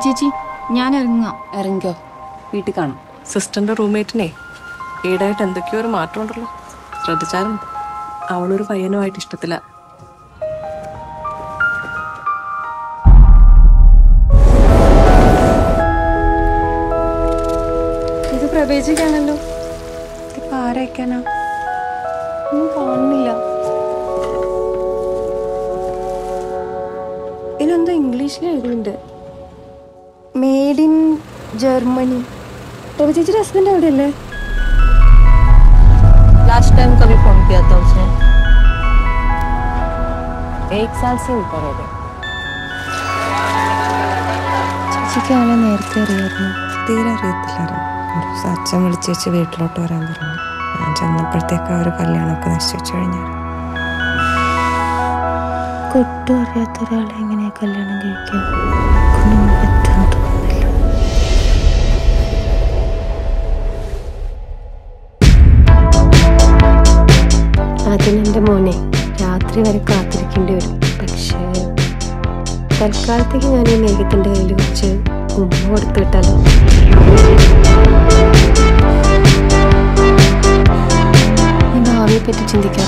ചേച്ചി ഞാൻ ഇറങ്ങിക്കോ, വീട്ടിൽ കാണാം. സിസ്റ്ററിന്റെ റൂംമേറ്റിനെ ഈടായിട്ട് എന്തൊക്കെയോ ഒരു മാറ്റം ഉണ്ടല്ലോ, ശ്രദ്ധിച്ചാലും അവളൊരു പയ്യനുമായിട്ട് ഇഷ്ടത്തില്ല. ഇത് പ്രവേശിക്കാണല്ലോ. ഇതിപ്പോ ആരയക്കാനാ? ഒന്നും കാണുന്നില്ല. ഇതിലെന്തോ ഇംഗ്ലീഷിൽ എഴുതിയിട്ടുണ്ട്, मेड इन जर्मनी. रवि ചേച്ചിയുടെ ഹസ്ബൻഡ് എവിടെയല്ലേ? लास्ट टाइम कभी फोन किया था उसने? 1 साल से ऊपर हो गया. ചേച്ചിക്ക് ആളെ നേരത്തെ അറിയായിരുന്നു? തീരെ അറിയത്തില്ലായിരുന്നു. ഒരു ദിവസം അച്ഛൻ വിളിച്ച് വെച്ച് വീട്ടിലോട്ട് വരാൻ പറഞ്ഞു. ഞാൻ ചെന്നപ്പോഴത്തേക്ക് ആ ഒരു കല്യാണമൊക്കെ നശിച്ചു കഴിഞ്ഞു. ഒട്ടും അറിയാത്ത ഒരാളെ എങ്ങനെയാ കല്യാണം കഴിക്കാൻ പറ്റുമെന്ന് തോന്നുന്നില്ല. അതിനെന്റെ മോനെ രാത്രി വരെ കാത്തിരിക്കേണ്ടി വരും. പക്ഷേ തൽക്കാലത്തേക്ക് ഞാൻ ഈ മേഘത്തിന്റെ കയ്യിൽ വെച്ച് ഉമ്മ കൊടുത്തു വിട്ടാലോ? ഈ ഭാവിയെ പറ്റി ചിന്തിക്കാൻ